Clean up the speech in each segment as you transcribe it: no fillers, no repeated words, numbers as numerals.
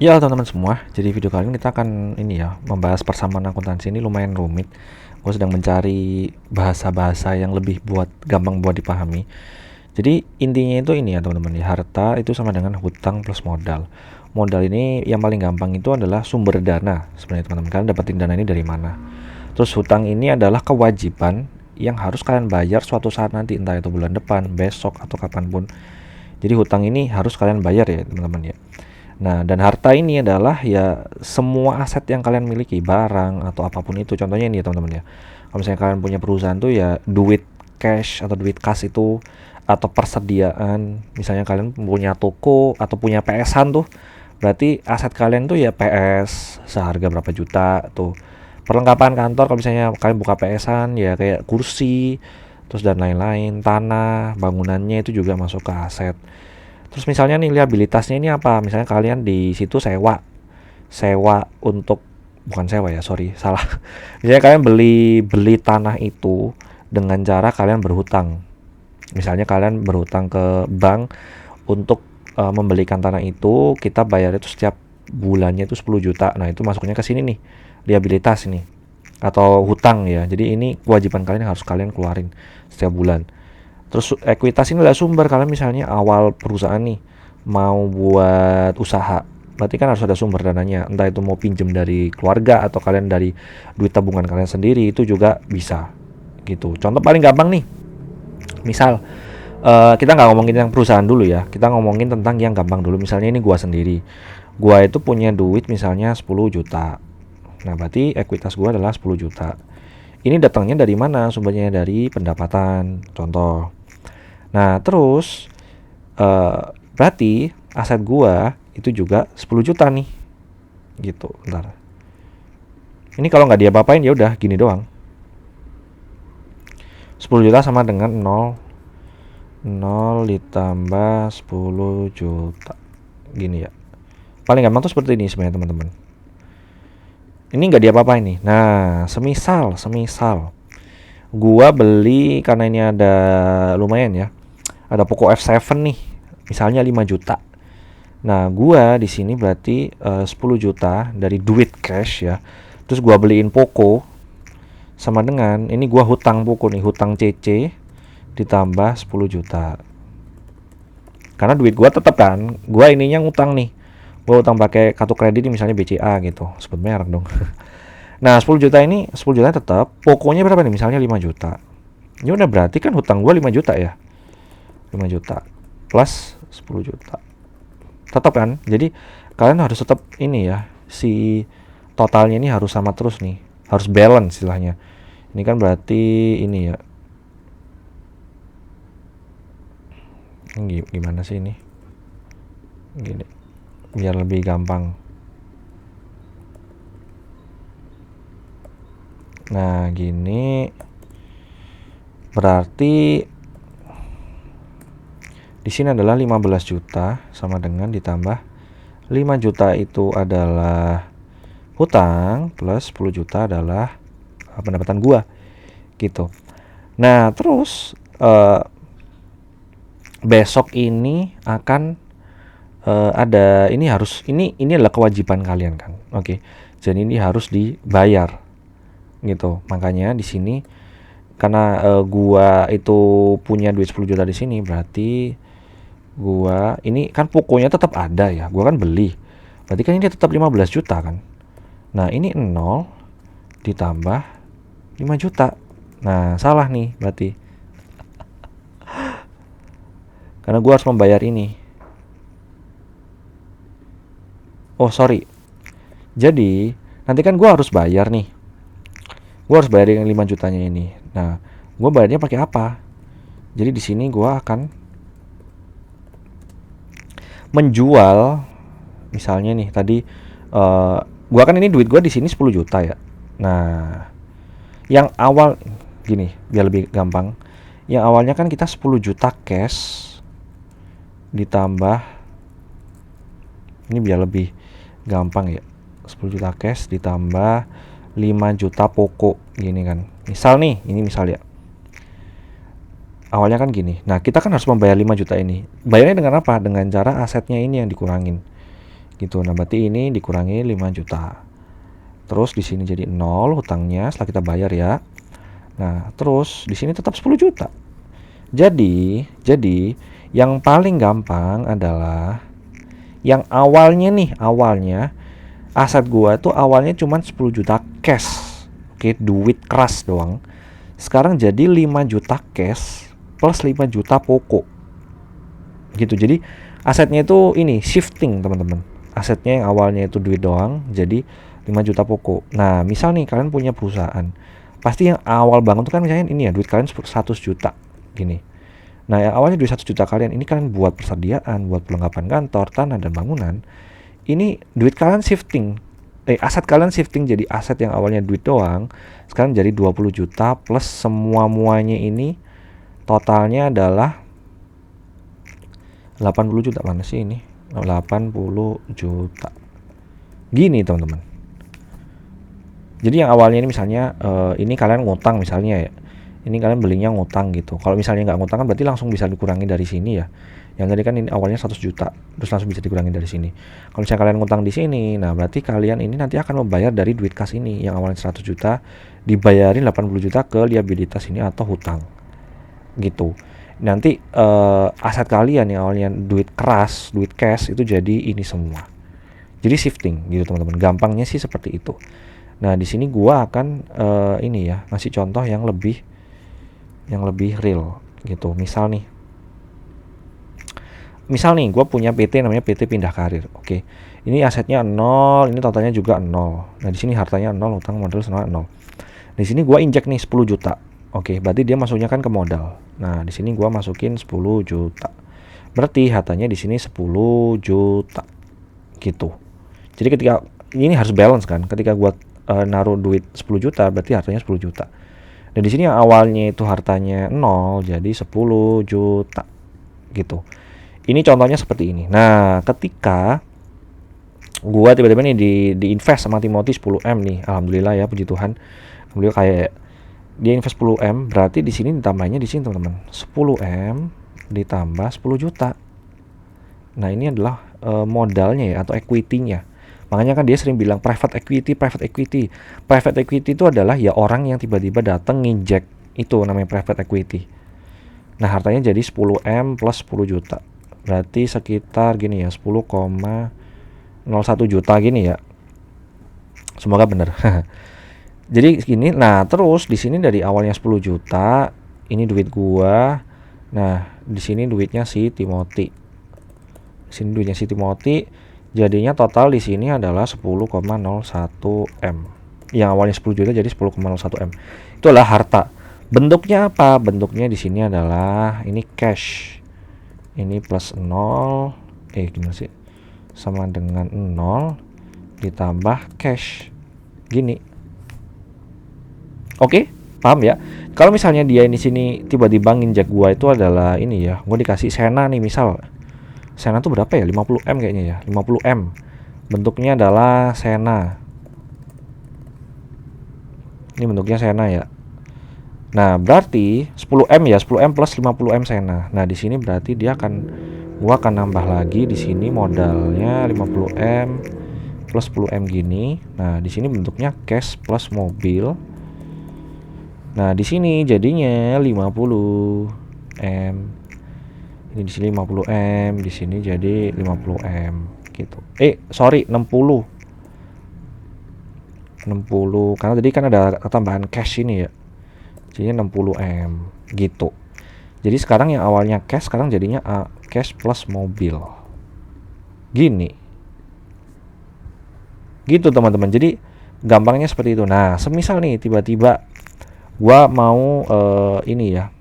Ya teman-teman semua, jadi video kali ini kita akan membahas persamaan akuntansi ini lumayan rumit. Gue sedang mencari bahasa-bahasa yang lebih gampang buat dipahami. Jadi intinya itu ini ya teman-teman ya, harta itu sama dengan hutang plus modal. Modal ini yang paling gampang itu adalah sumber dana sebenarnya teman-teman. Kalian dapetin dana ini dari mana? Terus hutang ini adalah kewajiban yang harus kalian bayar suatu saat nanti, entah itu bulan depan, besok atau kapanpun. Jadi hutang ini harus kalian bayar ya teman-teman ya. Nah, dan harta ini adalah ya semua aset yang kalian miliki, barang atau apapun itu. Contohnya ini ya teman-teman ya. Kalau misalnya kalian punya perusahaan tuh ya duit cash atau duit kas itu, atau persediaan. Misalnya kalian punya toko atau punya PS-an tuh, berarti aset kalian tuh ya PS seharga berapa juta tuh. Perlengkapan kantor kalau misalnya kalian buka PS-an ya kayak kursi, terus dan lain-lain, tanah, bangunannya itu juga masuk ke aset. Terus misalnya nih liabilitasnya ini apa? Misalnya kalian di situ sewa untuk, bukan sewa ya, sorry, salah. Misalnya kalian beli beli tanah itu dengan cara kalian berhutang. Misalnya kalian berhutang ke bank untuk membelikan tanah itu, kita bayar itu setiap bulannya itu 10 juta. Nah, itu masuknya ke sini nih, liabilitas ini atau hutang ya. Jadi ini kewajiban kalian yang harus kalian keluarin setiap bulan. Terus ekuitas ini adalah sumber. Kalian misalnya awal perusahaan nih mau buat usaha, berarti kan harus ada sumber dananya. Entah itu mau pinjem dari keluarga atau kalian dari duit tabungan kalian sendiri, itu juga bisa gitu. Contoh paling gampang nih, misal kita nggak ngomongin yang perusahaan dulu ya, kita ngomongin tentang yang gampang dulu. Misalnya ini gua sendiri, gua itu punya duit misalnya 10 juta. Nah, berarti ekuitas gua adalah 10 juta. Ini datangnya dari mana? Sumbernya dari pendapatan, contoh. Nah, terus eh, berarti aset gua itu juga 10 juta nih. Gitu. Bentar. Ini kalau nggak dia apain ya udah gini doang. 10 juta sama dengan 0 ditambah 10 juta. Gini ya. Paling gampang tuh seperti ini sebenarnya teman-teman. Ini nggak dia apain nih. Nah, semisal gua beli, karena ini ada lumayan ya. Ada Poco F7 nih. Misalnya 5 juta. Nah, gua di sini berarti 10 juta dari duit cash ya. Terus gua beliin Poco, sama dengan ini gua hutang Poco nih, hutang CC ditambah 10 juta. Karena duit gua tetap kan, gua ininya ngutang nih. Gua utang pakai kartu kredit misalnya BCA gitu. Sebut merek dong. Nah, 10 juta ini, 10 juta tetap. Pokonya berapa nih? Misalnya 5 juta. Ini udah berarti kan hutang gua 5 juta ya. 5 juta plus 10 juta. Tetap kan? Jadi kalian harus tetap ini ya, si totalnya ini harus sama terus nih, harus balance istilahnya. Ini kan berarti ini ya, gimana sih ini, gini biar lebih gampang. Nah, gini berarti di sini adalah 15 juta sama dengan ditambah 5 juta itu adalah hutang plus 10 juta adalah pendapatan gua gitu. Nah, terus besok ini akan ada, ini harus, ini adalah kewajiban kalian kan. Oke. Jadi ini harus dibayar gitu. Makanya di sini karena gua itu punya duit 10 juta di sini, berarti gua ini kan pokoknya tetap ada ya. Gua kan beli. Berarti kan ini tetap 15 juta kan. Nah, ini 0 ditambah 5 juta. Nah, salah nih berarti. Karena gua harus membayar ini. Oh, sorry. Jadi, nanti kan gua harus bayar nih. Gua harus bayar yang 5 jutanya ini. Nah, gua bayarnya pakai apa? Jadi di sini gua akan menjual, misalnya nih tadi gua kan ini duit gua di sini 10 juta ya. Nah, yang awal gini biar lebih gampang. Yang awalnya kan kita 10 juta cash ditambah, ini biar lebih gampang ya. 10 juta cash ditambah 5 juta pokok gini kan. Misal nih, ini misal ya. Awalnya kan gini. Nah, kita kan harus membayar 5 juta ini. Bayarnya dengan apa? Dengan cara asetnya ini yang dikurangin. gitu. Nah berarti ini dikurangi 5 juta. Terus di sini jadi 0 hutangnya setelah kita bayar ya. Nah terus di sini tetap 10 juta. Jadi yang paling gampang adalah yang awalnya aset gua tuh awalnya cuma 10 juta cash. Oke, duit keras doang. Sekarang jadi 5 juta cash plus 5 juta pokok. Gitu. Jadi asetnya itu ini shifting, teman-teman. Asetnya yang awalnya itu duit doang jadi 5 juta pokok. Nah, misal nih kalian punya perusahaan. Pasti yang awal banget tuh kan misalnya ini ya, duit kalian 100 juta gini. Nah, yang awalnya duit 1 juta kalian ini kalian buat persediaan, buat perlengkapan kantor, tanah dan bangunan. Ini duit kalian shifting. Aset kalian shifting jadi aset yang awalnya duit doang, sekarang jadi 20 juta plus semua-muanya ini totalnya adalah 80 juta. Mana sih ini? 80 juta. Gini, teman-teman. Jadi yang awalnya ini misalnya ini kalian ngutang misalnya ya. Ini kalian belinya ngutang gitu. Kalau misalnya nggak ngutang kan berarti langsung bisa dikurangi dari sini ya. Yang tadi kan ini awalnya 100 juta, terus langsung bisa dikurangi dari sini. Kalau misalnya kalian ngutang di sini, nah berarti kalian ini nanti akan membayar dari duit kas ini yang awalnya 100 juta dibayarin 80 juta ke liabilitas ini atau hutang. Gitu. Nanti aset kalian yang awalnya duit keras, duit cash itu jadi ini semua. Jadi shifting gitu, teman-teman. Gampangnya sih seperti itu. Nah, di sini gua akan ini ya, ngasih contoh yang lebih real gitu. Misal nih gue punya PT namanya PT Pindah Karir. Oke, ini asetnya 0, ini totalnya juga 0. Nah di sini hartanya 0, utang modal semua 0. Di sini gue injek nih 10 juta. Oke, berarti dia masuknya kan ke modal. Nah di sini gue masukin 10 juta. Berarti hartanya di sini 10 juta gitu. Jadi ketika ini harus balance kan, ketika gue naruh duit 10 juta berarti hartanya 10 juta. Dan di sini yang awalnya itu hartanya 0 jadi 10 juta gitu. Ini contohnya seperti ini. Nah, ketika gua tiba-tiba nih di invest sama Timothy 10M nih, alhamdulillah ya, puji Tuhan. Alhamdulillah kayak dia invest 10M, berarti di sini ditambahnya di sini teman-teman. 10M ditambah 10 juta. Nah, ini adalah modalnya ya atau equity-nya. Makanya kan dia sering bilang private equity. Private equity itu adalah ya orang yang tiba-tiba datang nginjek, itu namanya private equity. Nah, hartanya jadi 10M plus 10 juta. Berarti sekitar gini ya, 10,01 juta gini ya. Semoga benar. Jadi gini, nah terus di sini dari awalnya 10 juta, ini duit gua. Nah, di sini duitnya si Timothy. Sini duitnya si Timothy. Jadinya total di sini adalah 10,01 M. Yang awalnya 10 juta jadi 10,01 M. Itu adalah harta. Bentuknya apa? Bentuknya di sini adalah ini cash. Ini plus 0 gimana sih, sama dengan 0 ditambah cash gini. Oke, paham ya? Kalau misalnya dia ini sini tiba-tiba nginjek gua itu adalah ini ya, gua dikasih Sena nih, misal Sena tuh berapa ya, 50M kayaknya ya, 50M bentuknya adalah Sena. Ini bentuknya Sena ya. Nah, berarti 10M ya, 10M plus 50M Sena. Nah, di sini berarti gua akan nambah lagi di sini modalnya 50M plus 10M gini. Nah, di sini bentuknya cash plus mobil. Nah, di sini jadinya 50M. Ini di sini 50M, di sini jadi 50M gitu. 60 karena tadi kan ada tambahan cash ini ya. Jadinya 60M gitu. Jadi sekarang yang awalnya cash sekarang jadinya cash plus mobil. Gini. Gitu teman-teman. Jadi gampangnya seperti itu. Nah, semisal nih tiba-tiba gua mau ini ya.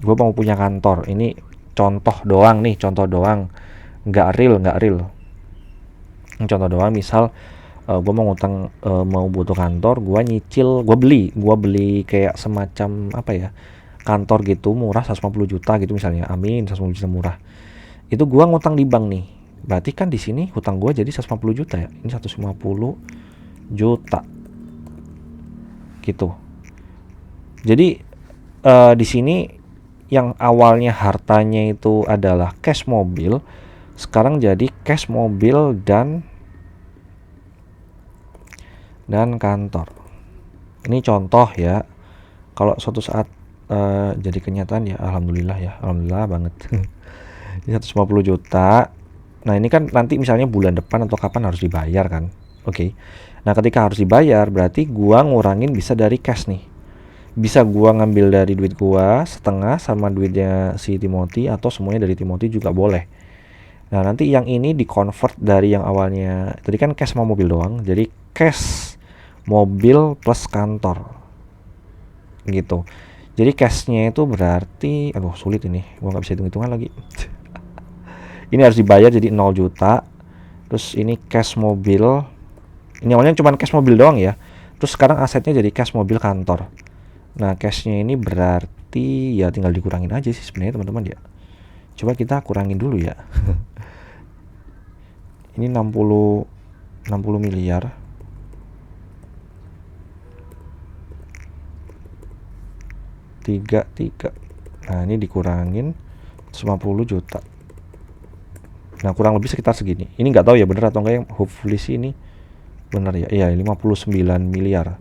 Gua mau punya kantor. Ini contoh doang nih, contoh doang. Enggak real. Contoh doang, misal gue mau ngutang, mau butuh kantor, gue beli kayak semacam apa ya, kantor gitu murah 150 juta gitu misalnya, amin, 150 juta murah. Itu gue ngutang di bank nih, berarti kan di sini hutang gue jadi 150 juta ya, ini 150 juta gitu. Jadi di sini yang awalnya hartanya itu adalah cash mobil, sekarang jadi cash mobil dan dan kantor. Ini contoh ya. Kalau suatu saat jadi kenyataan ya alhamdulillah banget. Ini 150 juta. Nah, ini kan nanti misalnya bulan depan atau kapan harus dibayar kan. Oke. Nah, ketika harus dibayar berarti gua ngurangin bisa dari cash nih. Bisa gua ngambil dari duit gua setengah sama duitnya si Timothy, atau semuanya dari Timothy juga boleh. Nah, nanti yang ini di-convert dari yang awalnya tadi kan cash sama mobil doang, jadi cash mobil plus kantor gitu. Jadi cashnya itu berarti aduh sulit ini, gua nggak bisa hitung-hitungan lagi. Ini harus dibayar jadi 0 juta. Terus ini cash mobil, ini awalnya cuma cash mobil doang ya, terus sekarang asetnya jadi cash mobil kantor. Nah, cashnya ini berarti ya tinggal dikurangin aja sih sebenarnya teman-teman ya. Coba kita kurangin dulu ya. Ini 60 miliar. Tiga. Nah, ini dikurangin 150 juta. Nah, kurang lebih sekitar segini. Ini nggak tahu ya bener atau enggak, yang hopefully sih ini bener ya. Iya, 59 miliar.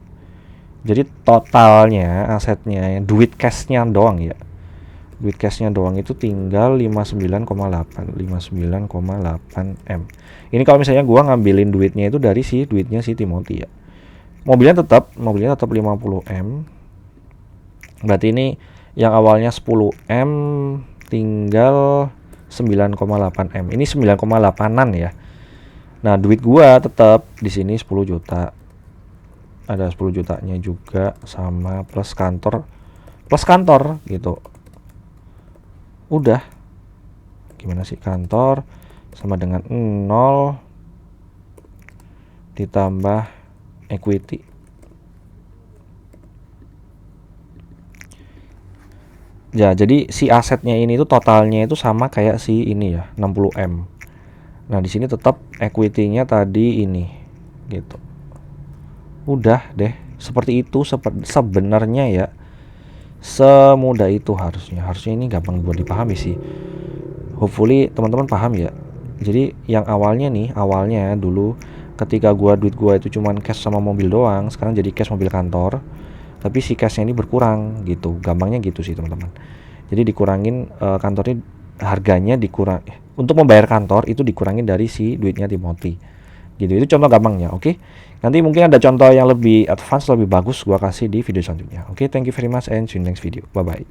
Jadi totalnya asetnya, duit cashnya doang ya. Duit cashnya doang itu tinggal 59,8 M. Ini kalau misalnya gua ngambilin duitnya itu dari duitnya si Timothy ya. Mobilnya tetap 50 M. Berarti ini yang awalnya 10 M tinggal 9,8 M. Ini 9,8an ya. Nah, duit gua tetap di sini 10 juta. Ada 10 jutanya juga sama plus kantor gitu. Udah. Gimana sih, kantor sama dengan 0 ditambah equity. Ya, jadi si asetnya ini tuh totalnya itu sama kayak si ini ya, 60 M. Nah, di sini tetap equity-nya tadi ini gitu. Udah deh, seperti itu sebenarnya ya. Semudah itu harusnya ini gampang buat dipahami sih. Hopefully teman-teman paham ya. Jadi yang awalnya dulu ketika duit gua itu cuman cash sama mobil doang, sekarang jadi cash mobil kantor. Tapi si cashnya ini berkurang gitu. Gampangnya gitu sih teman-teman. Jadi dikurangin kantornya, harganya dikurang untuk membayar kantor itu dikurangin dari si duitnya Timothy. Gitu. Itu contoh gampangnya, oke? Nanti mungkin ada contoh yang lebih advance, lebih bagus gua kasih di video selanjutnya. Oke, thank you very much and see you next video. Bye bye.